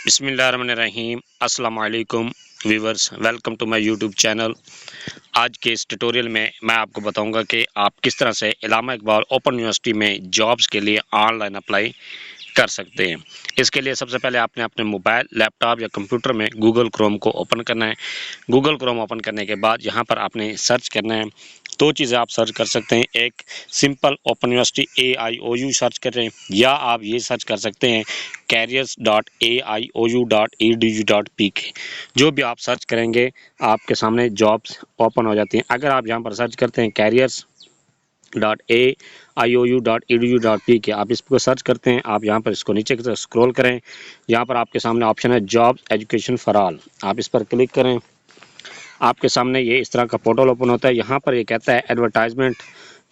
बिस्मिल्लाहिर्रहमानिर्रहीम अस्सलाम वालेकुम viewers, welcome to my YouTube channel. आज के इस ट्यूटोरियल में मैं आपको बताऊंगा कि आप किस तरह से इलामा इकबाल ओपन यूनिवर्सिटी में जॉब्स के लिए ऑनलाइन अप्लाई कर सकते हैं। इसके लिए सबसे पहले आपने अपने मोबाइल, लैपटॉप या कंप्यूटर में गूगल क्रोम को ओपन करना है। गूगल क्रोम ओपन करने के बाद यहाँ पर आपने सर्च करना है। दो चीज़ें आप सर्च कर सकते हैं, एक simple open university AIOU search करें, या आप ये सर्च कर सकते हैं careers.aiou.edu.pk। जो भी आप सर्च करेंगे आपके सामने जॉब्स ओपन हो जाती हैं। अगर आप यहाँ पर सर्च करते हैं careers.aiou.edu.pk, आप इसको सर्च करते हैं, आप यहाँ पर इसको नीचे की तरफ स्क्रॉल करें। यहाँ पर आपके सामने ऑप्शन है जॉब एजुकेशन फॉर ऑल, आप इस पर क्लिक करें। आपके सामने ये इस तरह का पोर्टल ओपन होता है। यहाँ पर ये कहता है एडवर्टाइजमेंट।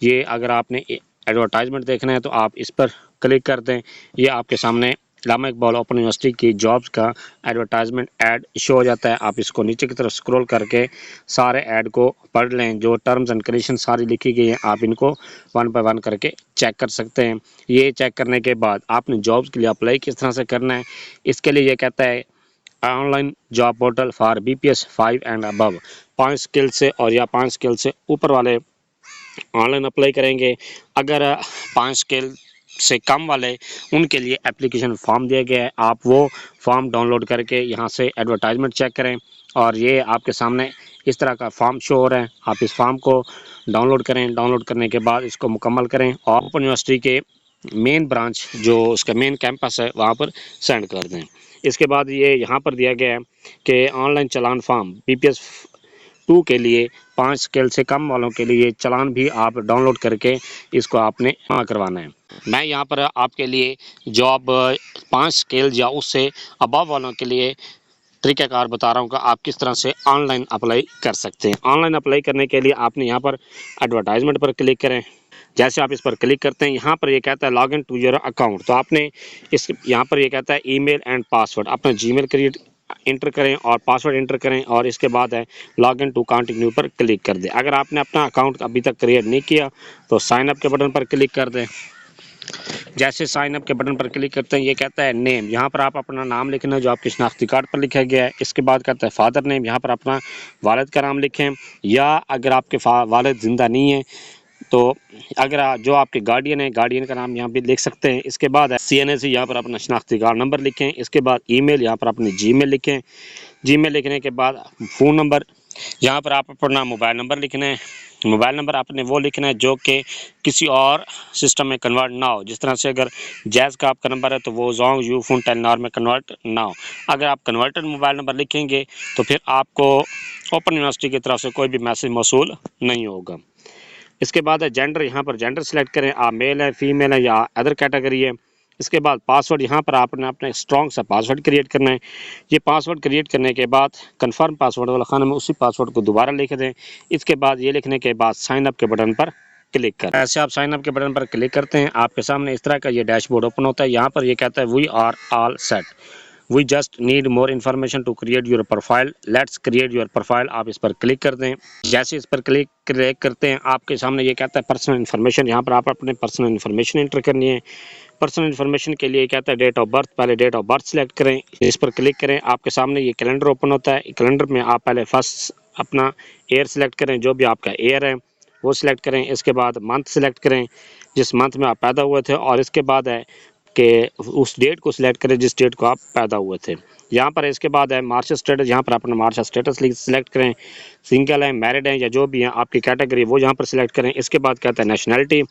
ये अगर आपने एडवर्टाइजमेंट देखना है तो आप इस पर क्लिक कर दें। ये आपके सामने इलामा इकबाल ओपन यूनिवर्सिटी की जॉब्स का एडवर्टाइजमेंट ऐड शो हो जाता है। आप इसको नीचे की तरफ स्क्रॉल करके सारे ऐड को पढ़ लें। जो टर्म्स एंड कंडीशन सारी लिखी गई हैं, आप इनको वन बाय वन करके चेक कर सकते हैं। ये चेक करने के बाद आपने जॉब्स के लिए अप्लाई किस तरह से करना है, इसके लिए ये कहता है online job portal for BPS 5 and above. 5 skill से और या 5 स्किल से ऊपर वाले ऑनलाइन अप्लाई करेंगे। अगर 5 स्किल से कम वाले, उनके लिए एप्लीकेशन फॉर्म दिया गया है। आप वो फॉर्म डाउनलोड करके यहाँ से एडवर्टाइजमेंट चेक करें, और ये आपके सामने इस तरह का फॉर्म शो हो रहा है। आप इस फॉर्म को डाउनलोड करें। डाउनलोड करने के बाद इसको मुकम्मल करें और ओपन यूनिवर्सिटी के मेन ब्रांच, जो उसका मेन कैंपस है, वहाँ पर सेंड कर दें। इसके बाद ये यहाँ पर दिया गया है कि ऑनलाइन चालान फॉर्म BPS 2 के लिए 5 स्केल से कम वालों के लिए चालान भी आप डाउनलोड करके इसको आपने जमा करवाना है। मैं यहाँ पर आपके लिए जॉब 5 स्केल या उससे अबव वालों के लिए तरीक़ाकार बता रहा हूँ कि आप किस तरह से ऑनलाइन अप्लाई कर सकते हैं। ऑनलाइन अप्लाई करने के लिए आपने यहाँ पर एडवर्टाइजमेंट पर क्लिक करें। जैसे आप इस पर क्लिक करते हैं, यहाँ पर ये कहता है log in to your account. तो आपने इस यहाँ पर ये कहता है ईमेल एंड पासवर्ड, अपना जीमेल क्रिएट इंटर करें और पासवर्ड इंटर करें, और इसके बाद है लॉग इन टू कंटिन्यू पर क्लिक कर दें। अगर आपने अपना अकाउंट अभी तक क्रिएट नहीं किया तो साइन अप के बटन पर क्लिक कर दें। जैसे साइन अप के बटन पर क्लिक करते हैं, ये कहता है नेम, यहाँ पर आप अपना नाम लिखना है जो आपके शनाख्ती कार्ड पर लिखा गया है। इसके बाद कहता है फादर नेम, यहाँ पर अपना वालिद का नाम लिखें, या अगर आपके वालिद ज़िंदा नहीं है तो अगर जो आपके गार्डियन है, गार्डियन का नाम यहाँ भी लिख सकते हैं। इसके बाद CNSE, यहाँ पर अपना शनाख्ती कार्ड नंबर लिखें। इसके बाद ईमेल, यहाँ पर अपनी जीमेल लिखें। जीमेल लिखने के बाद फ़ोन नंबर, यहाँ पर आप अपना मोबाइल नंबर लिखना है। मोबाइल नंबर आपने वो लिखना है जो कि किसी और सिस्टम में कन्वर्ट ना हो। जिस तरह से अगर जैज़ का आपका नंबर है तो वो जोंग यू फोन टेलनॉर में कन्वर्ट ना हो। अगर आप कन्वर्टेड मोबाइल नंबर लिखेंगे तो फिर आपको ओपन यूनिवर्सिटी की तरफ से कोई भी मैसेज मौसूल नहीं होगा। इसके बाद है जेंडर, यहाँ पर जेंडर सेलेक्ट करें, आप मेल है, फीमेल है या अदर कैटेगरी है। इसके बाद पासवर्ड, यहाँ पर आपने अपना स्ट्रॉन्ग सा पासवर्ड क्रिएट करना है। ये पासवर्ड क्रिएट करने के बाद कंफर्म पासवर्ड वाला खाना में उसी पासवर्ड को दोबारा लिख दें। इसके बाद ये लिखने के बाद साइन अप के बटन पर क्लिक करें। ऐसे आप साइन अप के बटन पर क्लिक करते हैं, आपके सामने इस तरह का ये डैशबोर्ड ओपन होता है। यहाँ पर ये कहता है we are all set, we just need more information to create your profile, let's create your profile. आप इस पर क्लिक कर दें। जैसे इस पर क्लिक करते हैं, आपके सामने ये कहता है पर्सनल इन्फॉर्मेशन, यहाँ पर आप अपने पर्सनल इन्फॉर्मेशन एंटर करनी है। पर्सनल इन्फॉर्मेशन के लिए कहता है डेट ऑफ बर्थ, पहले डेट ऑफ बर्थ सेलेक्ट करें, इस पर क्लिक करें। आपके सामने ये कैलेंडर ओपन होता है। कैलेंडर में आप पहले फर्स्ट अपना ईयर सेलेक्ट करें, जो भी आपका ईयर है वो सिलेक्ट करें। इसके बाद मंथ सेलेक्ट करें, जिस मंथ में आप पैदा हुए थे, और इसके बाद है कि उस डेट को सिलेक्ट करें जिस डेट को आप पैदा हुए थे। यहाँ पर इसके बाद है मार्शल स्टेटस, यहाँ पर अपना मार्शल स्टेटस सिलेक्ट करें, सिंगल है, मैरिड है या जो भी है आपकी कैटेगरी वो यहाँ पर सिलेक्ट करें। इसके बाद कहता है नेशनैलिटी,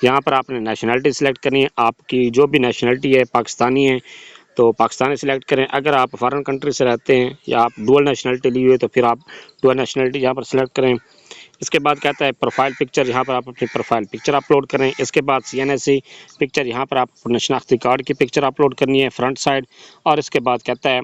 यहाँ पर आपने नेशनैलिटी सिलेक्ट करनी है। आपकी जो भी नेशनैलिटी है, पाकिस्तानी है तो पाकिस्तानी सिलेक्ट करें। अगर आप फॉरेन कंट्री से रहते हैं या आप डुअल नेशनैलिटी ली हुई है तो फिर आप डुअल नेशनैलिटी यहाँ पर सिलेक्ट करें। इसके बाद कहता है प्रोफाइल पिक्चर, यहाँ पर आप अपनी प्रोफाइल पिक्चर अपलोड करें। इसके बाद CNSE पिक्चर, यहाँ पर आप अपने शनाख्ती कार्ड की पिक्चर अपलोड करनी है फ्रंट साइड। और इसके बाद कहता है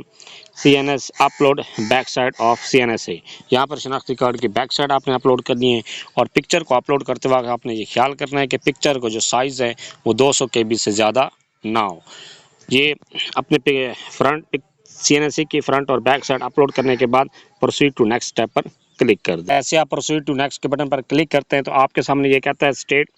CNS upload back side of CNSE, यहाँ पर शनाख्ती कार्ड की बैक साइड आपने अपलोड करनी है। और पिक्चर को अपलोड करते वक्त आपने ये ख्याल करना है कि पिक्चर को जो साइज़ है वो 200 KB से ज़्यादा ना हो। ये अपने फ्रंट CNSE की फ्रंट और बैक साइड अपलोड करने के बाद प्रोसीड टू नेक्स्ट स्टेप पर क्लिक कर दें। ऐसे आप प्रोसीड टू नेक्स्ट के बटन पर क्लिक करते हैं तो आपके सामने ये कहता है स्टेट,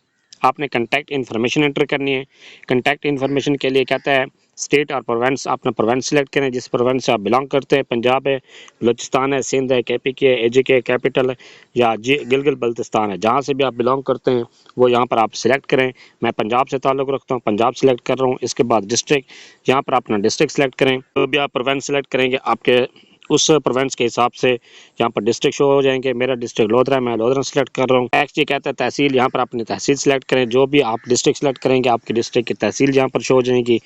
आपने कॉन्टैक्ट इन्फॉर्मेशन एंटर करनी है। कॉन्टैक्ट इन्फॉर्मेशन के लिए कहता है स्टेट और प्रोविंस, आपने प्रोविंस सेलेक्ट करें जिस प्रोविंस से आप बिलोंग करते हैं, पंजाब है, बलूचिस्तान है, सिंध है, KPK है, AJK कैपिटल है या गिलगित बल्तिस्तान है, जहाँ से भी आप बिलोंग करते हैं वो यहाँ पर आप सिलेक्ट करें। मैं पंजाब से ताल्लुक़ रखता हूँ, पंजाब सेलेक्ट कर रहा हूँ। इसके बाद डिस्ट्रिक्ट, यहाँ पर अपना डिस्ट्रिक्ट सेलेक्ट करें। तो भी आप प्रोविंस सेलेक्ट करेंगे, आपके उस प्रोविंस के हिसाब से यहाँ पर डिस्ट्रिक्ट शो हो जाएंगे। मेरा डिस्ट्रिक्ट लोधरा है, मैं लोधरा सेलेक्ट कर रहा हूँ। नेक्स्ट ये कहता है तहसील, यहाँ पर अपनी तहसील सेलेक्ट करें। जो भी आप डिस्ट्रिक्ट सेलेक्ट करेंगे आपकी डिस्ट्रिक्ट की तहसील यहाँ पर शो हो जाएगी।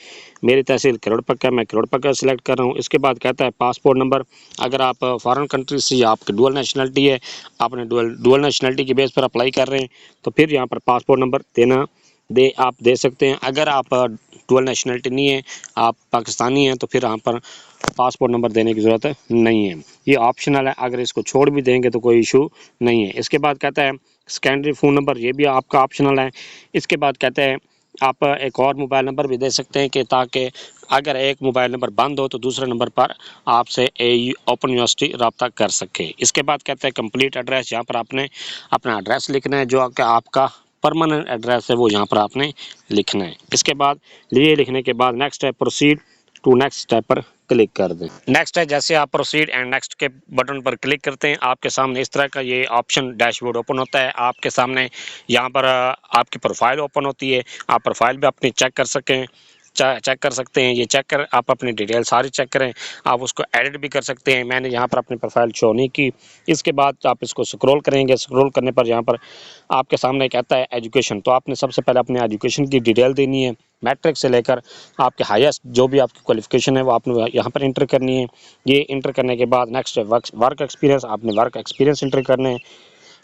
मेरी तहसील करोड़पक्का, मैं करोड़पक्का सेलेक्ट कर रहा हूँ। इसके बाद कहता है पासपोर्ट नंबर, अगर आप फॉरेन कंट्री से या आपकी डुअल नेशनलिटी है, आपने डुअल नेशनलिटी की बेस पर अप्लाई कर रहे हैं तो फिर यहाँ पर पासपोर्ट नंबर आप दे सकते हैं। अगर आप डुअल नेशनलिटी नहीं है, आप पाकिस्तानी हैं, तो फिर यहाँ पर पासपोर्ट नंबर देने की ज़रूरत नहीं है, ये ऑप्शनल है। अगर इसको छोड़ भी देंगे तो कोई इशू नहीं है। इसके बाद कहता है सेकेंडरी फ़ोन नंबर, ये भी आपका ऑप्शनल है। इसके बाद कहते हैं आप एक और मोबाइल नंबर भी दे सकते हैं कि ताकि अगर एक मोबाइल नंबर बंद हो तो दूसरे नंबर पर आपसे ओपन यूनिवर्सिटी रब्ता कर सके। इसके बाद कहते हैं कंप्लीट एड्रेस, यहाँ पर आपने अपना एड्रेस लिखना है, जो आपका परमानेंट एड्रेस है वो यहाँ पर आपने लिखना है। इसके बाद ये लिखने के बाद नेक्स्ट है प्रोसीड टू नेक्स्ट स्टेप पर क्लिक कर दें। नेक्स्ट है, जैसे आप प्रोसीड एंड नेक्स्ट के बटन पर क्लिक करते हैं आपके सामने इस तरह का ये ऑप्शन डैशबोर्ड ओपन होता है। आपके सामने यहाँ पर आपकी प्रोफाइल ओपन होती है, आप प्रोफाइल भी अपनी चेक कर सकते हैं। ये चेक कर आप अपनी डिटेल सारी चेक करें, आप उसको एडिट भी कर सकते हैं। मैंने यहाँ पर अपनी प्रोफाइल शो नहीं की। इसके बाद आप इसको स्क्रॉल करेंगे, स्क्रॉल करने पर यहाँ पर आपके सामने कहता है एजुकेशन, तो आपने सबसे पहले अपने एजुकेशन की डिटेल देनी है, मैट्रिक से लेकर आपके हाईएस्ट जो भी आपकी क्वालिफिकेशन है वो आपने यहाँ पर इंटर करनी है। ये इंटर करने के बाद नेक्स्ट है वर्क एक्सपीरियंस, आपने वर्क एक्सपीरियंस इंटर करने हैं।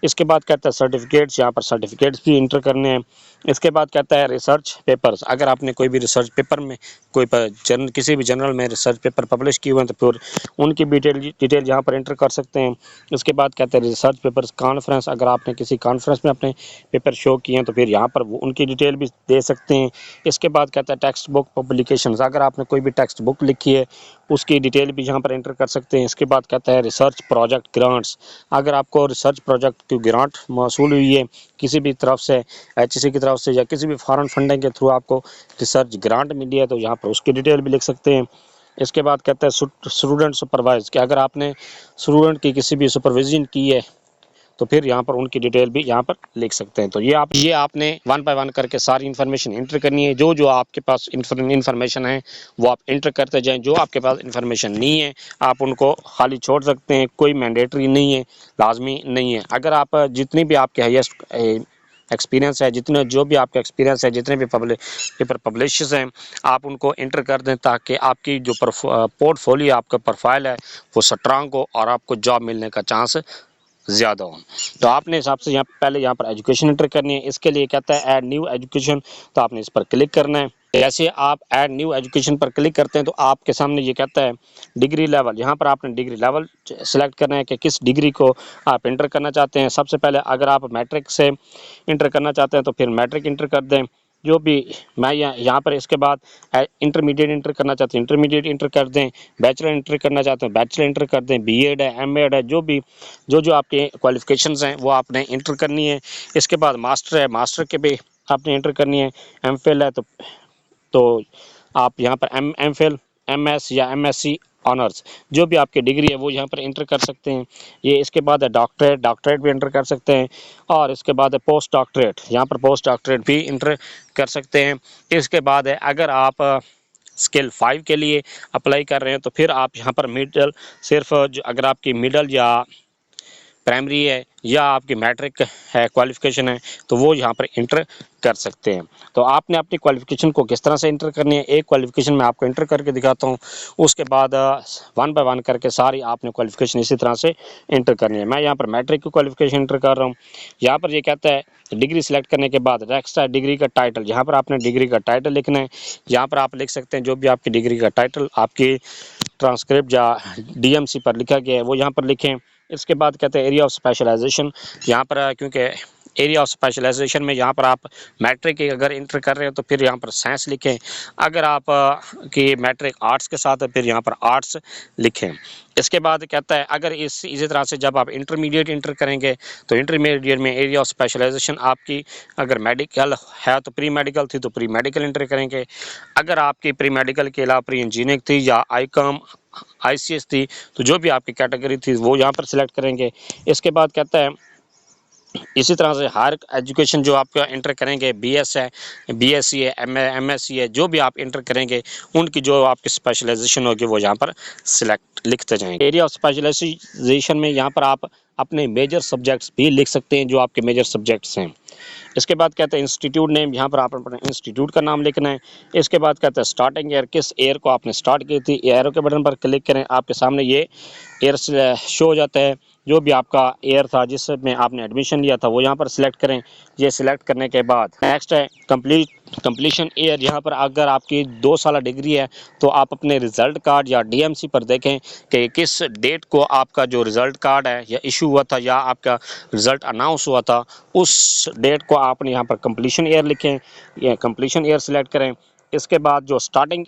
इसके बाद कहता है सर्टिफिकेट्स, यहाँ पर सर्टिफिकेट्स भी इंटर करने हैं। इसके बाद कहता है रिसर्च पेपर्स, अगर आपने कोई भी रिसर्च पेपर में किसी भी जर्नल में रिसर्च पेपर पब्लिश किए हुए हैं तो फिर उनकी डिटेल यहाँ पर इंटर कर सकते हैं। इसके बाद कहते हैं रिसर्च पेपर्स कॉन्फ्रेंस, अगर आपने किसी कॉन्फ्रेंस में अपने पेपर शो किए हैं तो फिर यहाँ पर उनकी डिटेल भी दे सकते हैं। इसके बाद कहता है टेक्स्ट बुक पब्लिकेशंस, अगर आपने कोई भी टेक्स्ट बुक लिखी है उसकी डिटेल भी यहाँ पर एंटर कर सकते हैं। इसके बाद कहता है रिसर्च प्रोजेक्ट ग्रांट्स, अगर आपको रिसर्च प्रोजेक्ट की ग्रांट मौसूल हुई है किसी भी तरफ से, HEC की तरफ से या किसी भी फॉरेन फंडिंग के थ्रू आपको रिसर्च ग्रांट मिली है तो यहाँ पर उसकी डिटेल भी लिख सकते हैं। इसके बाद कहता है स्टूडेंट सुपरवाइज, कि अगर आपने स्टूडेंट की किसी भी सुपरविजन की है तो फिर यहाँ पर उनकी डिटेल भी यहाँ पर लिख सकते हैं। तो ये आपने वन बाय वन करके सारी इन्फॉर्मेशन इंटर करनी है। जो आपके पास इन्फॉर्मेशन है वो आप इंटर करते जाएं, जो आपके पास इन्फॉर्मेशन नहीं है आप उनको खाली छोड़ सकते हैं, कोई मैंडेटरी नहीं है, लाजमी नहीं है। अगर आप जितनी भी आपके हाईएस्ट एक्सपीरियंस है, जो भी आपका एक्सपीरियंस है, जितने भी पेपर पब्लिशर्स हैं आप उनको इंटर कर दें ताकि आपकी जो पोर्टफोलियो आपका प्रोफाइल है वो स्ट्रांग हो और आपको जॉब मिलने का चांस ज़्यादा हो। तो आपने हिसाब से पहले यहाँ पर एजुकेशन एंटर करनी है। इसके लिए कहता है ऐड न्यू एजुकेशन, तो आपने इस पर क्लिक करना है। जैसे आप ऐड न्यू एजुकेशन पर क्लिक करते हैं तो आपके सामने ये कहता है डिग्री लेवल, यहाँ पर आपने डिग्री लेवल सेलेक्ट करना है कि किस डिग्री को आप इंटर करना चाहते हैं। सबसे पहले अगर आप मैट्रिक से इंटर करना चाहते हैं तो फिर मैट्रिक इंटर कर दें, जो भी मैं यहाँ पर। इसके बाद इंटरमीडिएट इंटर करना चाहते हैं इंटरमीडिएट इंटर कर दें, बैचलर इंटर करना चाहते हैं बैचलर इंटर कर दें, BEd है, MEd है, जो आपके क्वालिफिकेशंस हैं वो आपने इंटर करनी है। इसके बाद मास्टर है, मास्टर के भी आपने इंटर करनी है। MPhil है तो आप यहाँ पर MPhil, MS या MSc ऑनर्स, जो भी आपकी डिग्री है वो यहाँ पर इंटर कर सकते हैं। ये इसके बाद है डॉक्टरेट भी इंटर कर सकते हैं। और इसके बाद है पोस्ट डॉक्टरेट, यहाँ पर पोस्ट डॉक्टरेट भी इंटर कर सकते हैं। इसके बाद है अगर आप स्केल 5 के लिए अप्लाई कर रहे हैं तो फिर आप यहाँ पर मिडल, सिर्फ अगर आपकी मिडल या प्राइमरी है या आपकी मैट्रिक है क्वालिफिकेशन है तो वो यहाँ पर इंटर कर सकते हैं। तो आपने अपनी क्वालिफिकेशन को किस तरह से इंटर करनी है, एक क्वालिफिकेशन मैं आपको इंटर करके दिखाता हूँ, उसके बाद वन बाय वन करके सारी आपने क्वालिफिकेशन इसी तरह से इंटर करनी है। मैं यहाँ पर मैट्रिक की क्वालिफिकेशन इंटर कर रहा हूँ। यहाँ पर ये कहता है डिग्री सेलेक्ट करने के बाद नेक्स्ट है डिग्री का टाइटल, यहाँ पर आपने डिग्री का टाइटल लिखना है। यहाँ पर आप लिख सकते हैं जो भी आपकी डिग्री का टाइटल आपकी ट्रांसक्रिप्ट या DMC पर लिखा गया है वो यहाँ पर लिखें। इसके बाद कहते हैं एरिया ऑफ स्पेशलाइजेशन, यहाँ पर क्योंकि एरिया ऑफ स्पेशलाइजेशन में यहाँ पर आप मैट्रिक अगर इंटर कर रहे हो तो फिर यहाँ पर साइंस लिखें। अगर आप की मैट्रिक आर्ट्स के साथ है फिर यहाँ पर आर्ट्स लिखें। इसके बाद कहता है अगर इसी तरह से जब आप इंटरमीडिएट इंटर करेंगे तो इंटरमीडिएट में एरिया ऑफ स्पेशलाइजेशन आपकी अगर मेडिकल है तो प्री मेडिकल थी तो प्री मेडिकल इंटर करेंगे। अगर आपकी प्री मेडिकल के अलावा प्री इंजीनियरिंग थी या आईकॉम ICS थी तो जो भी आपकी कैटेगरी थी वो यहाँ पर सिलेक्ट करेंगे। इसके बाद कहता है इसी तरह से हायर एजुकेशन जो आप इंटर करेंगे BS है, BSc है, MSc है, जो भी आप इंटर करेंगे उनकी जो आपकी स्पेशलाइजेशन होगी वो यहाँ पर सिलेक्ट लिखते जाएंगे। एरिया ऑफ स्पेशलाइजेशन में यहाँ पर आप अपने मेजर सब्जेक्ट्स भी लिख सकते हैं जो आपके मेजर सब्जेक्ट्स हैं। इसके बाद कहते हैं इंस्टीट्यूट नेम, यहाँ पर आप अपने इंस्टीट्यूट का नाम लिखना है। इसके बाद कहते हैं स्टार्टिंग ईयर, किस ईयर को आपने स्टार्ट की थी। एरो के बटन पर क्लिक करें, आपके सामने ये ईयर शो हो जाता है। जो भी आपका ईयर था जिसमें आपने एडमिशन लिया था वो यहाँ पर सिलेक्ट करें। ये सिलेक्ट करने के बाद नेक्स्ट है कंप्लीशन ईयर। यहाँ पर अगर आपकी 2 साल डिग्री है तो आप अपने रिज़ल्ट कार्ड या DMC पर देखें कि किस डेट को आपका जो रिज़ल्ट कार्ड है या इशू हुआ था या आपका रिज़ल्ट अनाउंस हुआ था, उस डेट को आपने यहाँ पर कंप्लीशन ईयर लिखें या कंप्लीशन ईयर सिलेक्ट करें। इसके बाद जो स्टार्टिंग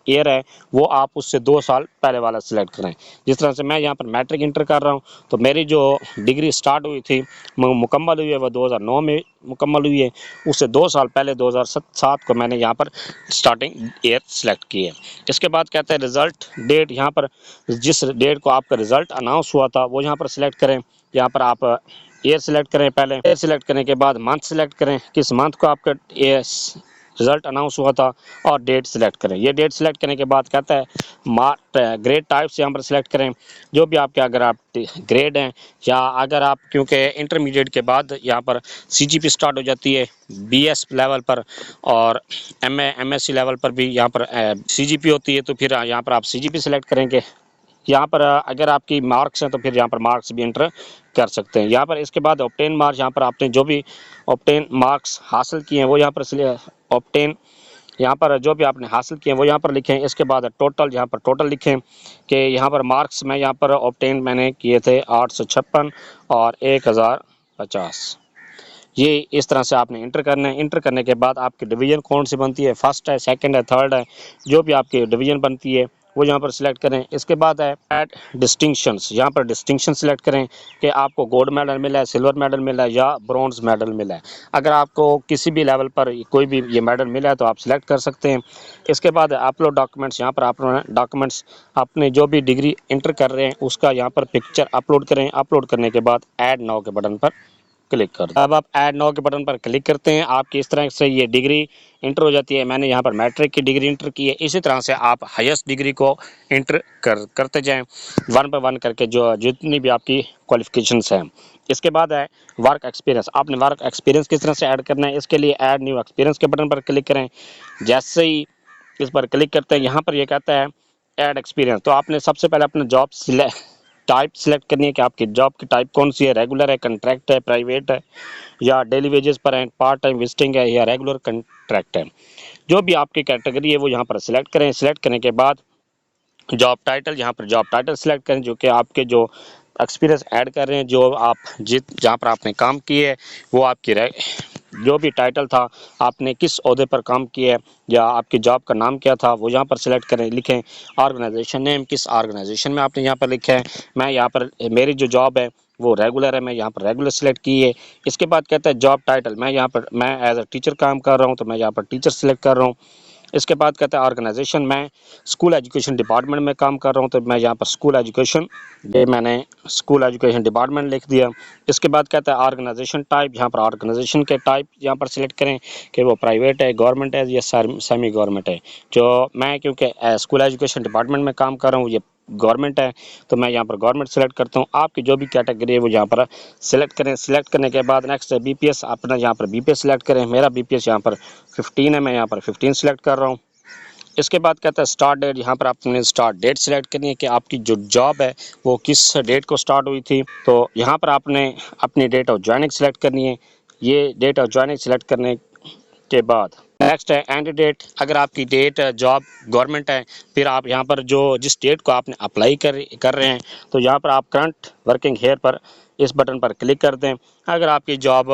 ईयर है वो आप उससे 2 साल पहले वाला सिलेक्ट करें। जिस तरह से मैं यहाँ पर मैट्रिक इंटर कर रहा हूँ तो मेरी जो डिग्री स्टार्ट हुई थी मुकम्मल हुई है वो 2009 में मुकम्मल हुई है। उससे 2 साल पहले 2007 को मैंने यहाँ पर स्टार्टिंग ईयर सिलेक्ट की है। इसके बाद कहते हैं रिज़ल्ट डेट, यहाँ पर जिस डेट को आपका रिज़ल्ट अनाउंस हुआ था वो यहाँ पर सिलेक्ट करें। यहाँ पर आप ईयर सिलेक्ट करें, पहले ईयर सिलेक्ट करने के बाद मंथ सिलेक्ट करें, किस मंथ को आपका रिज़ल्ट अनाउंस हुआ था और डेट सिलेक्ट करें। ये डेट सिलेक्ट करने के बाद कहता है ग्रेड टाइप्स यहाँ पर सिलेक्ट करें। जो भी आपके अगर आप ग्रेड हैं या अगर आप क्योंकि इंटरमीडिएट के बाद यहाँ पर CGP स्टार्ट हो जाती है BS लेवल पर और MSc लेवल पर भी यहाँ पर CGP होती है तो फिर यहाँ पर आप CGP सिलेक्ट करेंगे। यहाँ पर अगर आपकी मार्क्स हैं तो फिर यहाँ पर मार्क्स भी इंटर कर सकते हैं। यहाँ पर इसके बाद ऑब्टेन मार्क्स, यहाँ पर आपने जो भी ऑब्टेन मार्क्स हासिल किए हैं वो यहाँ पर ऑब्टेन यहाँ पर जो भी आपने हासिल किए हैं वो यहाँ पर लिखें। इसके बाद टोटल, यहाँ पर टोटल लिखें कि यहाँ पर मार्क्स में यहाँ पर ऑब्टेन मैंने किए थे 856 और 1050। ये इस तरह से आपने इंटर करना है। इंटर करने के बाद आपकी डिवीज़न कौन सी बनती है, फर्स्ट है, सेकंड है, थर्ड है, जो भी आपकी डिवीज़न बनती है वो यहाँ पर सिलेक्ट करें। इसके बाद है ऐड डिस्टिंक्शंस, यहाँ पर डिस्टिंक्शन सिलेक्ट करें कि आपको गोल्ड मेडल मिला है, सिल्वर मेडल मिला है या ब्रॉन्ज मेडल मिला है। अगर आपको किसी भी लेवल पर कोई भी ये मेडल मिला है तो आप सिलेक्ट कर सकते हैं। इसके बाद अपलोड डॉक्यूमेंट्स, यहाँ पर आप डॉक्यूमेंट्स अपने जो भी डिग्री इंटर कर रहे हैं उसका यहाँ पर पिक्चर अपलोड करें। अपलोड करने के बाद ऐड नाउ के बटन पर क्लिक कर दो। अब आप ऐड नाउ के बटन पर क्लिक करते हैं, आपकी इस तरह से ये डिग्री इंटर हो जाती है। मैंने यहाँ पर मैट्रिक की डिग्री इंटर की है। इसी तरह से आप हाईएस्ट डिग्री को इंटर करते जाएं 1 बाय 1 करके जो जितनी भी आपकी क्वालिफिकेशंस हैं। इसके बाद है वर्क एक्सपीरियंस। आपने वर्क एक्सपीरियंस किस तरह से ऐड करना है, इसके लिए ऐड न्यू एक्सपीरियंस के बटन पर क्लिक करें। जैसे ही इस पर क्लिक करते हैं यहाँ पर यह कहता है ऐड एक्सपीरियंस, तो आपने सबसे पहले अपना जॉब टाइप सिलेक्ट करनी है कि आपकी जॉब की टाइप कौन सी है, रेगुलर है, कॉन्ट्रैक्ट है, प्राइवेट है या डेली वेजेस पर है, पार्ट टाइम विजिटिंग है या रेगुलर कॉन्ट्रैक्ट है। जो भी आपकी कैटेगरी है वो यहाँ पर सिलेक्ट करें। सिलेक्ट करने के बाद जॉब टाइटल, यहाँ पर जॉब टाइटल सिलेक्ट करें जो कि आपके जो एक्सपीरियंस ऐड कर रहे हैं, जो आप जहाँ पर आपने काम किए है वो आपकी जो भी टाइटल था आपने किस ओहदे पर काम किया है या आपकी जॉब का नाम क्या था वो यहाँ पर सिलेक्ट करें, लिखें। ऑर्गेनाइजेशन नेम, किस ऑर्गेनाइजेशन में आपने यहाँ पर लिखा है। मैं यहाँ पर मेरी जो जॉब है वो रेगुलर है, मैं यहाँ पर रेगुलर सिलेक्ट की है। इसके बाद कहता है जॉब टाइटल, मैं यहाँ पर एज अ टीचर काम कर रहा हूँ तो मैं यहाँ पर टीचर सिलेक्ट कर रहा हूँ। इसके बाद कहता है ऑर्गेनाइजेशन, मैं स्कूल एजुकेशन डिपार्टमेंट में काम कर रहा हूँ तो मैं यहाँ पर स्कूल एजुकेशन, ये मैंने स्कूल एजुकेशन डिपार्टमेंट लिख दिया। इसके बाद कहता है ऑर्गेनाइजेशन टाइप, यहाँ पर ऑर्गेनाइजेशन के टाइप यहाँ पर सिलेक्ट करें कि वो प्राइवेट है, गवर्नमेंट है या सेमी गवर्नमेंट है। जो मैं क्योंकि स्कूल एजुकेशन डिपार्टमेंट में काम कर रहा हूँ ये गवर्नमेंट है तो मैं यहाँ पर गवर्नमेंट सेलेक्ट करता हूँ। आपकी जो भी कैटेगरी है वो यहाँ पर सिलेक्ट करें। सिलेक्ट करने के बाद नेक्स्ट है BPS, अपना यहाँ पर BPS सिलेक्ट करें। मेरा BPS यहाँ पर 15 है, मैं यहाँ पर 15 सिलेक्ट कर रहा हूँ। इसके बाद कहता है स्टार्ट डेट, यहाँ पर आपने स्टार्ट डेट सिलेक्ट करनी है कि आपकी जो जॉब है वो किस डेट को स्टार्ट हुई थी। तो यहाँ पर आपने अपनी डेट ऑफ ज्वाइनिंग सिलेक्ट करनी है। ये डेट ऑफ ज्वाइनिंग सिलेक्ट करने के बाद नेक्स्ट है एंड डेट। अगर आपकी डेट जॉब गवर्नमेंट है, फिर आप यहाँ पर जो जिस डेट को आपने अप्लाई कर रहे हैं, तो यहाँ पर आप करंट वर्किंग हेयर पर इस बटन पर क्लिक कर दें। अगर आपकी जॉब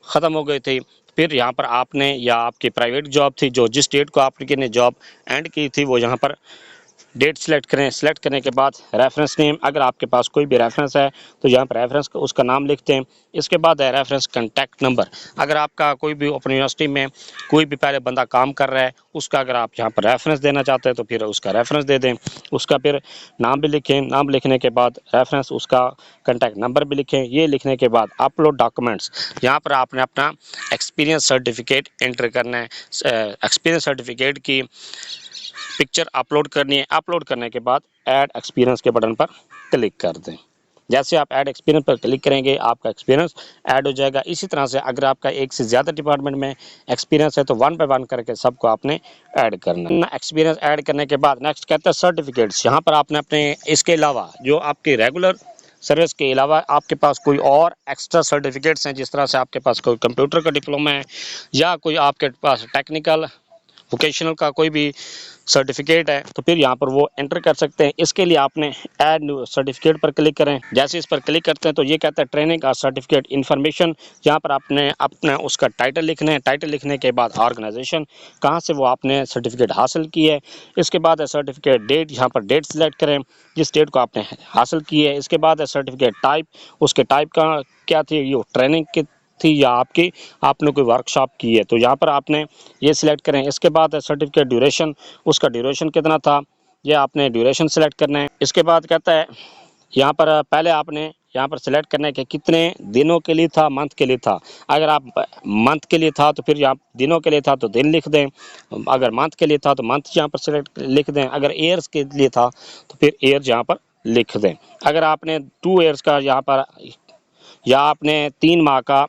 ख़त्म हो गई थी, फिर यहाँ पर आपने या आपकी प्राइवेट जॉब थी जो जिस डेट को आपने जॉब एंड की थी, वो यहाँ पर डेट सेलेक्ट करें। सेलेक्ट करने के बाद रेफरेंस नेम, अगर आपके पास कोई भी रेफरेंस है तो यहाँ पर रेफरेंस उसका नाम लिखते हैं। इसके बाद है रेफरेंस कॉन्टैक्ट नंबर। अगर आपका कोई भी ओपन यूनिवर्सिटी में कोई भी पहले बंदा काम कर रहा है, उसका अगर आप यहाँ पर रेफरेंस देना चाहते हैं तो फिर उसका रेफरेंस दे दें। उसका फिर नाम भी लिखें। नाम लिखने के बाद रेफरेंस उसका कॉन्टैक्ट नंबर भी लिखें। ये लिखने के बाद अपलोड डॉक्यूमेंट्स, यहाँ पर आपने अपना एक्सपीरियंस सर्टिफिकेट एंटर करना है। एक्सपीरियंस सर्टिफिकेट की पिक्चर अपलोड करनी है। अपलोड करने के बाद ऐड एक्सपीरियंस के बटन पर क्लिक कर दें। जैसे आप ऐड एक्सपीरियंस पर क्लिक करेंगे, आपका एक्सपीरियंस ऐड हो जाएगा। इसी तरह से अगर आपका एक से ज़्यादा डिपार्टमेंट में एक्सपीरियंस है तो 1 बाय 1 करके सबको आपने ऐड करना है। एक्सपीरियंस ऐड करने के बाद नेक्स्ट कहता है सर्टिफिकेट्स। यहाँ पर आपने अपने इसके अलावा जो आपके रेगुलर सर्विस के अलावा आपके पास कोई और एक्स्ट्रा सर्टिफिकेट्स हैं, जिस तरह से आपके पास कोई कंप्यूटर का डिप्लोमा है या कोई आपके पास टेक्निकल वोकेशनल का कोई भी सर्टिफिकेट है, तो फिर यहाँ पर वो एंटर कर सकते हैं। इसके लिए आपने ऐड न्यू सर्टिफिकेट पर क्लिक करें। जैसे इस पर क्लिक करते हैं तो ये कहता है ट्रेनिंग और सर्टिफिकेट इन्फॉर्मेशन। यहाँ पर आपने अपना उसका टाइटल लिखना है। टाइटल लिखने के बाद ऑर्गेनाइजेशन कहाँ से वो आपने सर्टिफिकेट हासिल की है। इसके बाद है सर्टिफिकेट डेट, यहाँ पर डेट सेलेक्ट करें जिस डेट को आपने हासिल की है। इसके बाद है सर्टिफिकेट टाइप, उसके टाइप का क्या थी, ये ट्रेनिंग की थी या आपने कोई वर्कशॉप की है, तो यहाँ पर आपने ये सिलेक्ट करें। इसके बाद है सर्टिफिकेट ड्यूरेशन, उसका ड्यूरेशन कितना था, ये आपने ड्यूरेशन सेलेक्ट करना है। इसके बाद कहता है यहाँ पर पहले आपने यहाँ पर सेलेक्ट करना है कि कितने दिनों के लिए था, मंथ के लिए था। अगर आप मंथ के लिए था तो फिर यहाँ दिनों के लिए था तो दिन लिख दें। अगर मंथ के लिए था तो मंथ यहाँ पर सेलेक्ट लिख दें। अगर ईयर्स के लिए था तो फिर ईयर यहाँ पर लिख दें। अगर आपने 2 ईयर्स का यहाँ पर या आपने 3 माह का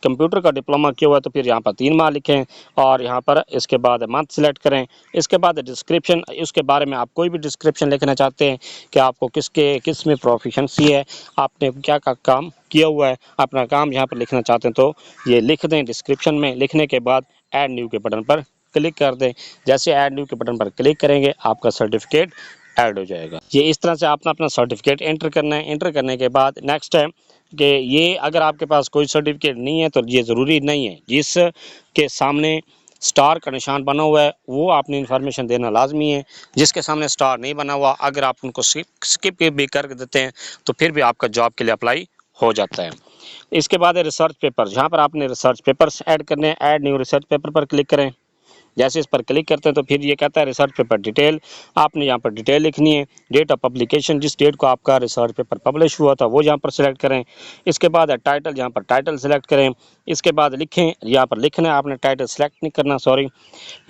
कंप्यूटर का डिप्लोमा किया हुआ है तो फिर यहाँ पर 3 माह लिखें और यहाँ पर इसके बाद मंथ सेलेक्ट करें। इसके बाद डिस्क्रिप्शन, उसके बारे में आप कोई भी डिस्क्रिप्शन लिखना चाहते हैं कि आपको किस में प्रोफिशेंसी है, आपने क्या काम किया हुआ है, अपना काम यहाँ पर लिखना चाहते हैं तो ये लिख दें डिस्क्रिप्शन में। लिखने के बाद ऐड न्यू के बटन पर क्लिक कर दें। जैसे ऐड न्यू के बटन पर क्लिक करेंगे आपका सर्टिफिकेट ऐड हो जाएगा। ये इस तरह से आपने अपना सर्टिफिकेट एंटर करना है। एंटर करने के बाद नेक्स्ट है कि ये अगर आपके पास कोई सर्टिफिकेट नहीं है तो ये ज़रूरी नहीं है, जिस के सामने स्टार का निशान बना हुआ है वो आपने इन्फॉर्मेशन देना लाजमी है। जिसके सामने स्टार नहीं बना हुआ, अगर आप उनको स्किप भी कर देते हैं तो फिर भी आपका जॉब के लिए अप्लाई हो जाता है। इसके बाद है रिसर्च पेपर। जहाँ पर आपने रिसर्च पेपर्स ऐड करने हैं, ऐड न्यू रिसर्च पेपर पर क्लिक करें। जैसे इस पर क्लिक करते हैं तो फिर ये कहता है रिसर्च पेपर डिटेल। आपने यहाँ पर डिटेल लिखनी है। डेट ऑफ पब्लिकेशन, जिस डेट को आपका रिसर्च पेपर पब्लिश हुआ था वो यहाँ पर सिलेक्ट करें। इसके बाद है टाइटल, यहाँ पर टाइटल सेलेक्ट करें। इसके बाद लिखें, यहाँ पर लिखना है, आपने टाइटल सेलेक्ट नहीं करना, सॉरी।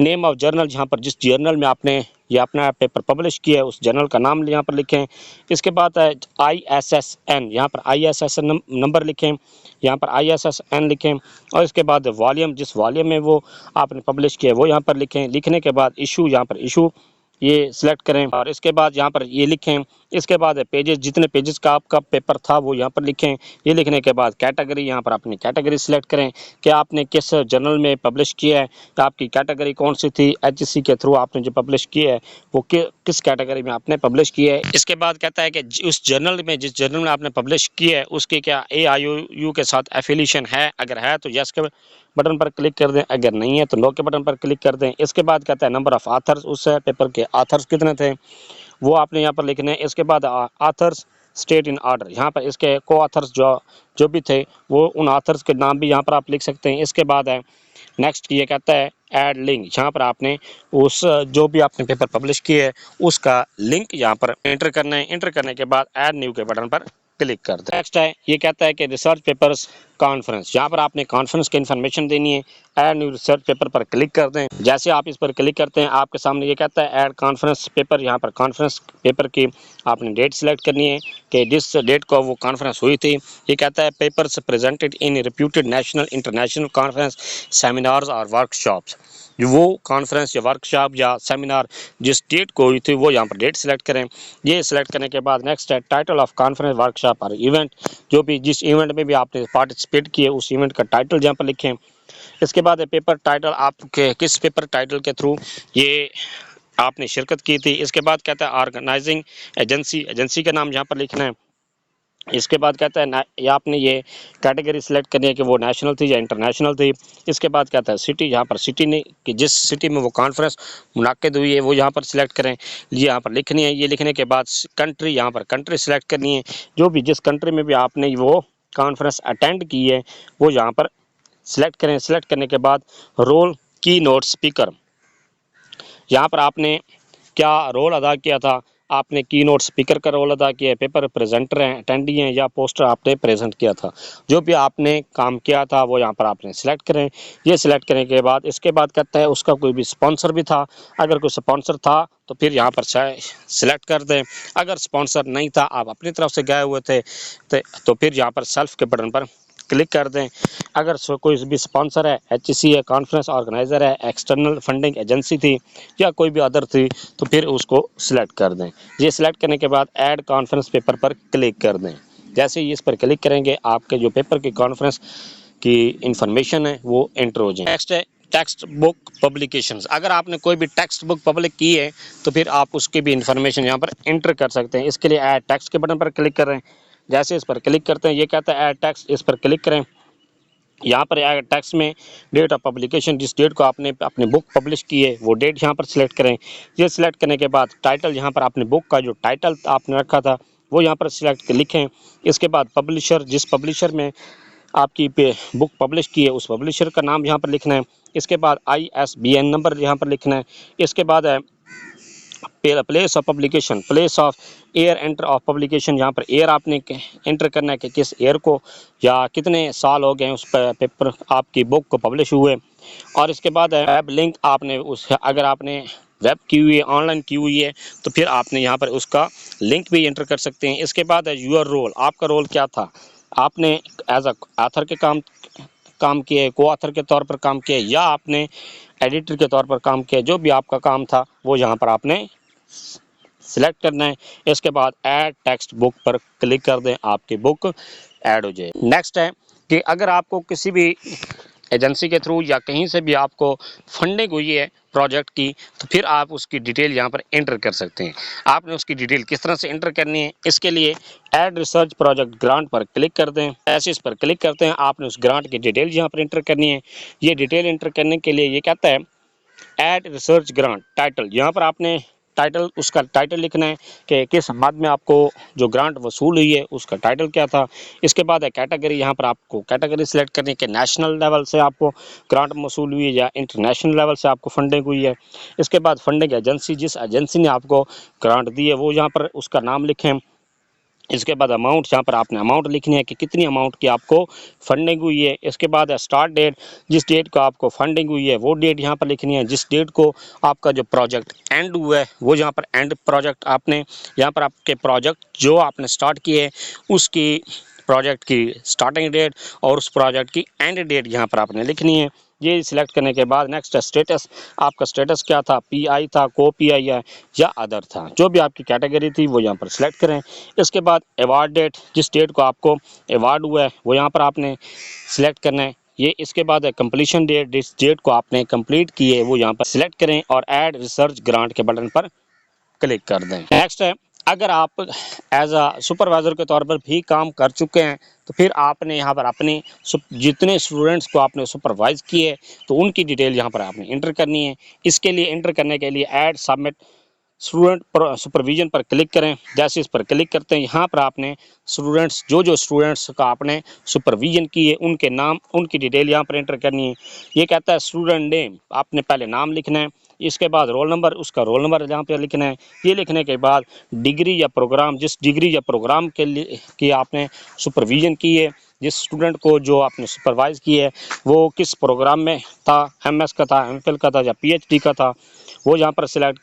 नेम ऑफ जर्नल, यहाँ पर जिस जर्नल में आपने ये अपना पेपर पब्लिश किया है उस जर्नल का नाम यहाँ पर लिखें। इसके बाद है ISSN, यहाँ पर ISSN नंबर लिखें, यहाँ पर ISSN लिखें। और इसके बाद वॉल्यूम, जिस वॉल्यूम में वो आपने पब्लिश किया है वो यहाँ पर लिखें। लिखने के बाद इशू, यहाँ पर इशू ये सिलेक्ट करें और इसके बाद यहाँ पर ये लिखें। इसके बाद पेजेस, जितने पेजेस का आपका पेपर था वो यहाँ पर लिखें। ये लिखने के बाद कैटेगरी, यहाँ पर अपनी कैटेगरी सिलेक्ट करें कि आपने किस जर्नल में पब्लिश किया है, तो आपकी कैटेगरी कौन सी थी। HSC के थ्रू आपने जो पब्लिश किया है वो किस कैटेगरी में आपने पब्लिश किया है। इसके बाद कहता है कि उस जर्नल में, जिस जर्नल में आपने पब्लिश किया है उसके क्या AIOU के साथ एफिलिएशन है। अगर है तो यस के बटन पर क्लिक कर दें, अगर नहीं है तो नो के बटन पर क्लिक कर दें। इसके बाद कहता है नंबर ऑफ आथर्स, उस पेपर के आथर्स कितने थे वो आपने यहाँ पर लिखने हैं। इसके बाद आथर्स स्टेट इन ऑर्डर, यहाँ पर इसके को आथर्स जो भी थे वो उन आथर्स के नाम भी यहाँ पर आप लिख सकते हैं। इसके बाद है नेक्स्ट, ये कहता है ऐड लिंक, यहाँ पर आपने उस जो भी आपने पेपर पब्लिश किया है उसका लिंक यहाँ पर एंटर करना है। एंटर करने के बाद ऐड न्यू के बटन पर क्लिक कर दें। नेक्स्ट है, ये कहता है कि रिसर्च पेपर्स कॉन्फ्रेंस, यहाँ पर आपने कॉन्फ्रेंस की इन्फॉर्मेशन देनी है। ऐड न्यू रिसर्च पेपर पर क्लिक कर दें। जैसे आप इस पर क्लिक करते हैं आपके सामने ये कहता है ऐड कॉन्फ्रेंस पेपर। यहाँ पर कॉन्फ्रेंस पेपर की आपने डेट सेलेक्ट करनी है कि जिस डेट को वो कॉन्फ्रेंस हुई थी। ये कहता है papers presented in reputed national international conference seminars और वर्कशॉप्स, वो कॉन्फ्रेंस या वर्कशॉप या सेमिनार जिस डेट को हुई थी वो यहाँ पर डेट सेलेक्ट करें। ये सिलेक्ट करने के बाद नेक्स्ट है टाइटल ऑफ कॉन्फ्रेंस वर्कशॉप और इवेंट, जो भी जिस इवेंट में भी आपने पार्टिसिपेट किए उस इवेंट का टाइटल यहाँ पर लिखें। इसके बाद है पेपर टाइटल, आपके किस पेपर टाइटल के थ्रू ये आपने शिरकत की थी। इसके बाद कहता है ऑर्गेनाइजिंग एजेंसी, एजेंसी का नाम यहाँ पर लिखना है। इसके बाद कहता है या आपने ये कैटेगरी सिलेक्ट करनी है कि वो नेशनल थी या इंटरनेशनल थी। इसके बाद कहता है सिटी, यहाँ पर सिटी ने कि जिस सिटी में वो कॉन्फ्रेंस मुनाकिद हुई है वो यहाँ पर सिलेक्ट करें, ये यहाँ पर लिखनी है। ये लिखने के बाद कंट्री, यहाँ पर कंट्री सिलेक्ट करनी है, जो भी जिस कंट्री में भी आपने वो कॉन्फ्रेंस अटेंड की है वो यहाँ पर सिलेक्ट करें। सिलेक्ट करने के बाद रोल की नोट स्पीकर, यहाँ पर आपने क्या रोल अदा किया था, आपने की नोट स्पीकर का रोल अदा किया है, पेपर प्रेजेंटर हैं, अटेंडी हैं या पोस्टर आपने प्रेजेंट किया था। जो भी आपने काम किया था वो यहाँ पर आपने सिलेक्ट करें। ये सिलेक्ट करने के बाद इसके बाद कहता है उसका कोई भी स्पॉन्सर भी था, अगर कोई स्पॉन्सर था तो फिर यहाँ पर सिलेक्ट कर दें। अगर स्पॉन्सर नहीं था, आप अपनी तरफ से गए हुए थे तो फिर यहाँ पर सेल्फ के बटन पर क्लिक कर दें। अगर कोई भी स्पॉन्सर है, एचसी है, कॉन्फ्रेंस ऑर्गेनाइज़र है, एक्सटर्नल फंडिंग एजेंसी थी या कोई भी अदर थी तो फिर उसको सिलेक्ट कर दें। ये सिलेक्ट करने के बाद ऐड कॉन्फ्रेंस पेपर पर क्लिक कर दें। जैसे ही इस पर क्लिक करेंगे आपके जो पेपर की कॉन्फ्रेंस की इंफॉर्मेशन है वो एंटर हो जाए। नेक्स्ट है टेक्स्ट बुक पब्लिकेशंस, अगर आपने कोई भी टेक्स्ट बुक पब्लिक की है तो फिर आप उसकी भी इंफॉर्मेशन यहाँ पर एंटर कर सकते हैं। इसके लिए ऐड टेक्स्ट के बटन पर क्लिक कर रहे हैं। जैसे इस पर क्लिक करते हैं ये कहता है ऐड टेक्स्ट, इस पर क्लिक करें। यहाँ पर आएगा टेक्स्ट में डेट ऑफ पब्लिकेशन, जिस डेट को आपने अपनी बुक पब्लिश की है वो डेट यहाँ पर सिलेक्ट करें। ये सिलेक्ट करने के बाद टाइटल, यहाँ पर आपने बुक का जो टाइटल आपने रखा था वो यहाँ पर सिलेक्ट कर लिखें। इसके बाद पब्लिशर, जिस पब्लिशर में आपकी बुक पब्लिश की है उस पब्लिशर का नाम यहाँ पर लिखना है। इसके बाद ISBN नंबर यहाँ पर लिखना है। इसके बाद है place of publication, place of year enter of publication, यहाँ पर ईयर आपने एंटर करना है कि किस ईयर को या कितने साल हो गए उस पेपर आपकी बुक को पब्लिश हुए। और इसके बाद है वेब लिंक, आपने उस अगर आपने वेब की हुई है, ऑनलाइन की हुई है तो फिर आपने यहाँ पर उसका लिंक भी एंटर कर सकते हैं। इसके बाद है यूर रोल, आपका रोल क्या था, आपने एज अ ऑथर के काम किए, को ऑथर के तौर पर काम किए या आपने एडिटर के तौर पर काम किया, जो भी आपका काम था वो यहाँ पर आपने सिलेक्ट करना है। इसके बाद ऐड टेक्स्ट बुक पर क्लिक कर दें, आपकी बुक ऐड हो जाए। नेक्स्ट है कि अगर आपको किसी भी एजेंसी के थ्रू या कहीं से भी आपको फंडिंग हुई है प्रोजेक्ट की तो फिर आप उसकी डिटेल यहाँ पर एंटर कर सकते हैं। आपने उसकी डिटेल किस तरह से एंटर करनी है, इसके लिए ऐड रिसर्च प्रोजेक्ट ग्रांट पर क्लिक कर दें। ऐसे इस पर क्लिक करते हैं, आपने उस ग्रांट की डिटेल यहाँ पर एंटर करनी है। ये डिटेल एंटर करने के लिए ये कहता है ऐड रिसर्च ग्रांट टाइटल, यहाँ पर आपने टाइटल, उसका टाइटल लिखना है कि किस मद में आपको जो ग्रांट वसूल हुई है उसका टाइटल क्या था। इसके बाद है कैटेगरी, यहाँ पर आपको कैटेगरी सिलेक्ट करनी है कि नेशनल लेवल से आपको ग्रांट वसूल हुई है या इंटरनेशनल लेवल से आपको फंडिंग हुई है। इसके बाद फंडिंग एजेंसी, जिस एजेंसी ने आपको ग्रांट दी है वो यहाँ पर उसका नाम लिखें। इसके बाद अमाउंट, यहाँ पर आपने अमाउंट लिखनी है कि कितनी अमाउंट की आपको फंडिंग हुई है। इसके बाद है स्टार्ट डेट, जिस डेट को आपको फंडिंग हुई है वो डेट यहाँ पर लिखनी है। जिस डेट को आपका जो प्रोजेक्ट एंड हुआ है वो यहाँ पर एंड प्रोजेक्ट, आपने यहाँ पर आपके प्रोजेक्ट जो आपने स्टार्ट किए है उसकी प्रोजेक्ट की स्टार्टिंग डेट और उस प्रोजेक्ट की एंड डेट यहाँ पर आपने लिखनी है। ये सिलेक्ट करने के बाद नेक्स्ट है स्टेटस, आपका स्टेटस क्या था, PI था, को PI है या अदर था, जो भी आपकी कैटेगरी थी वो यहाँ पर सिलेक्ट करें। इसके बाद अवार्ड डेट, जिस डेट को आपको अवार्ड हुआ है वो यहाँ पर आपने सिलेक्ट करना है। ये इसके बाद है कंप्लीशन डेट, जिस डेट को आपने कंप्लीट की है वो यहाँ पर सिलेक्ट करें और ऐड रिसर्च ग्रांट के बटन पर क्लिक कर दें। नेक्स्ट है अगर आप एज अ सुपरवाइज़र के तौर पर भी काम कर चुके हैं तो फिर आपने यहाँ पर अपने जितने स्टूडेंट्स को आपने सुपरवाइज़ किए तो उनकी डिटेल यहाँ पर आपने इंटर करनी है। इसके लिए इंटर करने के लिए ऐड सबमिट स्टूडेंट सुपरविजन पर क्लिक करें। जैसे इस पर क्लिक करते हैं यहाँ पर आपने स्टूडेंट्स, जो स्टूडेंट्स का आपने सुपरविजन की है उनके नाम, उनकी डिटेल यहाँ पर एंटर करनी है। ये कहता है स्टूडेंट नेम, आपने पहले नाम लिखना है। इसके बाद रोल नंबर, उसका रोल नंबर यहाँ पर लिखना है। ये लिखने के बाद डिग्री या प्रोग्राम, जिस डिग्री या प्रोग्राम के लिए कि आपने सुपरविजन की है, जिस स्टूडेंट को जो आपने सुपरवाइज़ की है वो किस प्रोग्राम में था, MS का था, MPhil का था या PhD का था, वो यहाँ पर सिलेक्ट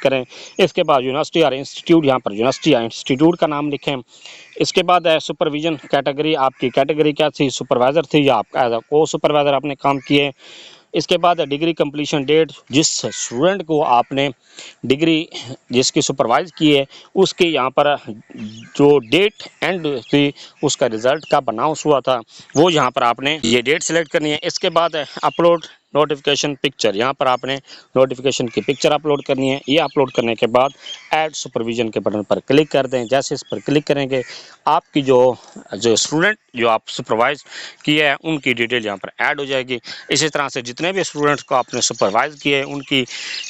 करें। इसके बाद यूनिवर्सिटी और इंस्टीट्यूट, यहाँ पर यूनिवर्सिटी या इंस्टीट्यूट का नाम लिखें। इसके बाद है सुपरविजन कैटेगरी, आपकी कैटेगरी क्या थी, सुपरवाइज़र थी या आप एज अ को सुपरवाइज़र आपने काम किए। इसके बाद डिग्री कंप्लीशन डेट, जिस स्टूडेंट को आपने डिग्री जिसकी सुपरवाइज की है उसके यहाँ पर जो डेट एंड थी उसका रिज़ल्ट कब अनाउंस हुआ था वो यहाँ पर आपने ये डेट सेलेक्ट करनी है। इसके बाद अपलोड नोटिफिकेशन पिक्चर, यहाँ पर आपने नोटिफिकेशन की पिक्चर अपलोड करनी है। ये अपलोड करने के बाद ऐड सुपरविजन के बटन पर क्लिक कर दें। जैसे इस पर क्लिक करेंगे आपकी जो स्टूडेंट जो आप सुपरवाइज किए हैं उनकी डिटेल यहाँ पर ऐड हो जाएगी। इसी तरह से जितने भी स्टूडेंट्स को आपने सुपरवाइज किए हैं उनकी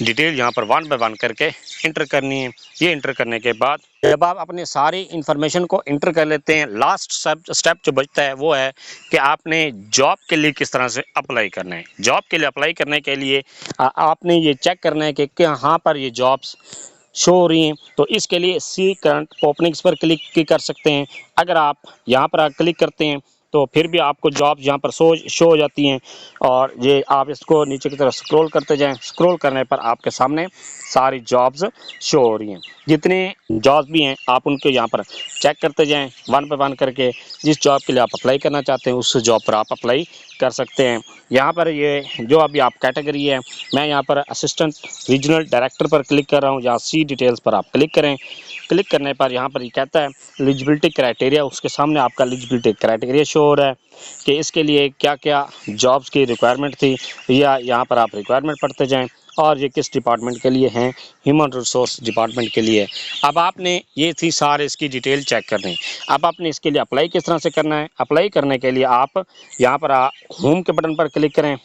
डिटेल यहाँ पर 1 बाय 1 करके इंटर करनी है। ये इंटर करने के बाद जब आप अपनी सारी इन्फॉर्मेशन को इंटर कर लेते हैं, लास्ट स्टेप जो बचता है वो है कि आपने जॉब के लिए किस तरह से अप्लाई करना है। जॉब के लिए अप्लाई करने के लिए आपने ये चेक करना है कि कहाँ पर ये जॉब्स शो हो रही हैं। तो इसके लिए सी करंट ओपनिंग्स पर क्लिक कर सकते हैं। अगर आप यहाँ पर क्लिक करते हैं तो फिर भी आपको जॉब यहाँ पर शो हो जाती हैं। और ये आप इसको नीचे की तरफ स्क्रॉल करते जाएं, स्क्रॉल करने पर आपके सामने सारी जॉब्स शो हो रही हैं। जितने जॉब्स भी हैं आप उनको यहाँ पर चेक करते जाएं 1 बाय 1 करके। जिस जॉब के लिए आप अप्लाई करना चाहते हैं उस जॉब पर आप अप्लाई कर सकते हैं। यहाँ पर ये जो अभी आप कैटेगरी है, मैं यहाँ पर असिस्टेंट रीजनल डायरेक्टर पर क्लिक कर रहा हूँ। यहाँ सी डिटेल्स पर आप क्लिक करें। क्लिक करने पर यहाँ पर ये कहता है एलिजिबिलिटी क्राइटेरिया, उसके सामने आपका एलिजिबिलिटी क्राइटेरिया शो हो रहा है कि इसके लिए क्या क्या जॉब्स की रिक्वायरमेंट थी, या यहाँ पर आप रिक्वायरमेंट पढ़ते जाएं और ये किस डिपार्टमेंट के लिए हैं, ह्यूमन रिसोर्स डिपार्टमेंट के लिए। अब आपने ये थी सारे इसकी डिटेल चेक करनी है। अब आपने इसके लिए अप्लाई किस तरह से करना है। अप्लाई करने के लिए आप यहाँ पर होम के बटन पर क्लिक करें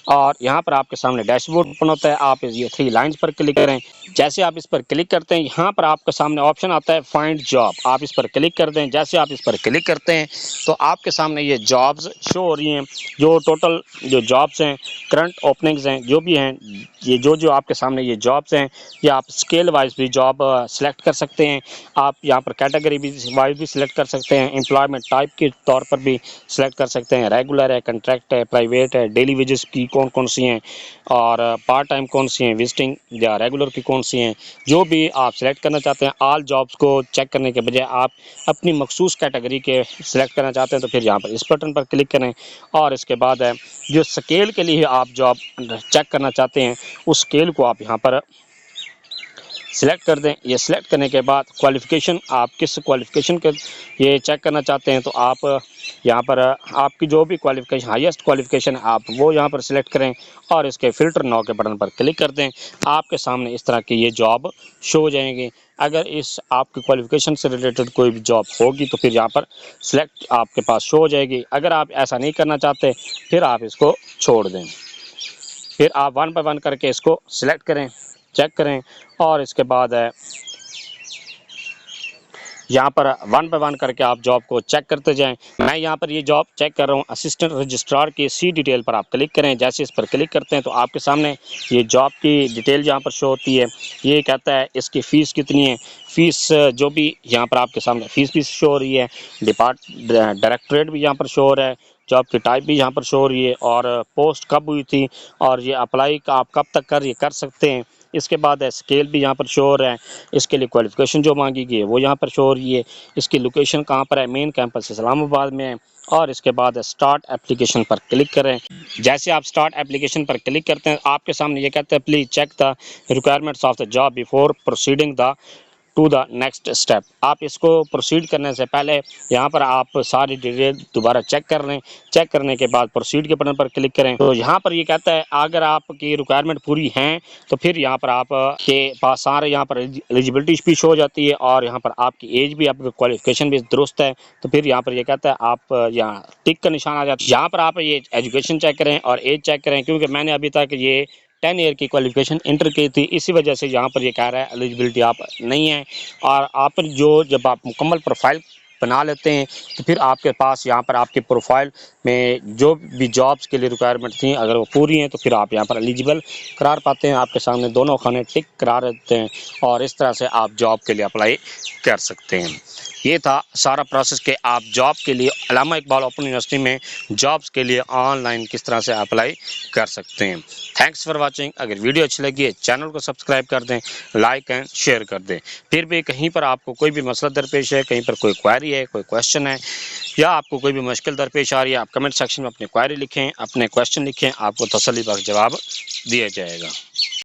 और यहाँ पर आपके सामने डैशबोर्ड ओपन होता है। आप ये 3 लाइंस पर क्लिक करें। जैसे आप इस पर क्लिक करते हैं यहाँ पर आपके सामने ऑप्शन आता है फाइंड जॉब, आप इस पर क्लिक कर दें। जैसे आप इस पर क्लिक करते हैं तो आपके सामने ये जॉब्स शो हो रही हैं। जो टोटल जो जॉब्स हैं, करंट ओपनिंग्स हैं, जो भी हैं, ये जो आपके सामने ये जॉब्स हैं, ये आप स्केल वाइज भी जॉब सेलेक्ट कर सकते हैं। आप यहाँ पर कैटेगरी भी वाइज भी सिलेक्ट कर सकते हैं, एम्प्लॉयमेंट टाइप के तौर पर भी सिलेक्ट कर सकते हैं। रेगुलर है, कॉन्ट्रैक्ट है, प्राइवेट है, डेली वेजेस की कौन कौन सी हैं और पार्ट टाइम कौन सी हैं, विजिटिंग या रेगुलर की कौन सी हैं, जो भी आप सिलेक्ट करना चाहते हैं। ऑल जॉब्स को चेक करने के बजाय आप अपनी मखसूस कैटेगरी के सिलेक्ट करना चाहते हैं तो फिर यहाँ पर इस बटन पर क्लिक करें। और इसके बाद है जो स्केल के लिए आप जॉब चेक करना चाहते हैं उस स्केल को आप यहाँ पर सिलेक्ट कर दें। ये सिलेक्ट करने के बाद क्वालिफ़िकेशन, आप किस क्वालिफ़िकेशन के ये चेक करना चाहते हैं तो आप यहाँ पर आपकी जो भी क्वालिफ़िकेशन हाईएस्ट क्वालिफ़िकेशन है आप वो यहाँ पर सिलेक्ट करें और इसके फ़िल्टर नाउ के बटन पर क्लिक कर दें। आपके सामने इस तरह की ये जॉब शो हो जाएंगी। अगर इस आपकी क्वालिफ़िकेशन से रिलेटेड कोई भी जॉब होगी तो फिर यहाँ पर सिलेक्ट आपके पास शो हो जाएगी। अगर आप ऐसा नहीं करना चाहते फिर आप इसको छोड़ दें। फिर आप 1 बाय 1 करके इसको सिलेक्ट करें, चेक करें और इसके बाद है यहाँ पर 1 बाय 1 करके आप जॉब को चेक करते जाएं। मैं यहाँ पर ये जॉब चेक कर रहा हूँ असिस्टेंट रजिस्ट्रार की सी डिटेल पर आप क्लिक करें। जैसे इस पर क्लिक करते हैं तो आपके सामने ये जॉब की डिटेल यहाँ पर शो होती है। ये कहता है इसकी फ़ीस कितनी है, फ़ीस जो भी यहाँ पर आपके सामने फ़ीस भी शो हो रही है, डायरेक्टरेट भी यहाँ पर शो हो रहा है, जॉब की टाइप भी यहाँ पर शो हो रही है और पोस्ट कब हुई थी और ये अप्लाई का आप कब तक कर सकते हैं। इसके बाद है स्केल भी यहाँ पर शो हो रहा है। इसके लिए क्वालिफ़िकेशन जो मांगी गई है वो यहाँ पर शो हो रही है। इसकी लोकेशन कहाँ पर है, मेन कैंपस इस्लामाबाद में है। और इसके बाद स्टार्ट एप्लीकेशन पर क्लिक करें। जैसे आप स्टार्ट एप्लीकेशन पर क्लिक करते हैं आपके सामने ये कहते हैं please check the requirements of the job before proceeding the to the next step. आप इसको प्रोसीड करने से पहले यहाँ पर आप सारी डिटेल दोबारा चेक कर लें। चेक करने के बाद प्रोसीड के बटन पर क्लिक करें। तो यहाँ पर ये कहता है अगर आपकी रिक्वायरमेंट पूरी हैं तो फिर यहाँ पर आप के पास सारे यहाँ पर एलिजिबिलिटी भी शो हो जाती है और यहाँ पर आपकी एज भी, आपकी क्वालिफिकेशन भी दुरुस्त है। तो फिर यहाँ पर ये कहता है आप यहाँ टिक का निशान आ जाता है। यहाँ पर आप ये एजुकेशन चेक करें और एज चेक करें, क्योंकि मैंने अभी तक ये 10 ईयर की क्वालिफिकेशन इंटर की थी, इसी वजह से यहाँ पर ये कह रहा है एलिजिबिलिटी आप नहीं है। और आप जब आप मुकम्मल प्रोफाइल बना लेते हैं तो फिर आपके पास यहाँ पर आपके प्रोफाइल में जो भी जॉब्स के लिए रिक्वायरमेंट थी अगर वो पूरी हैं तो फिर आप यहाँ पर एलिजिबल करार पाते हैं। आपके सामने दोनों खाने टिक करार देते हैं और इस तरह से आप जॉब के लिए अप्लाई कर सकते हैं। ये था सारा प्रोसेस कि आप जॉब के लिए अल्लामा इकबाल ओपन यूनिवर्सिटी में जॉब्स के लिए ऑनलाइन किस तरह से अप्लाई कर सकते हैं। Thanks for watching. अगर वीडियो अच्छी लगी है चैनल को सब्सक्राइब कर दें, लाइक एंड शेयर कर दें। फिर भी कहीं पर आपको कोई भी मसला दरपेश है, कहीं पर कोई क्वेरी है, कोई क्वेश्चन है, या आपको कोई भी मुश्किल दरपेश आ रही है, आप कमेंट सेक्शन में अपनी क्वेरी लिखें, अपने क्वेश्चन लिखें, आपको तसल्ली बख्श जवाब दिया जाएगा।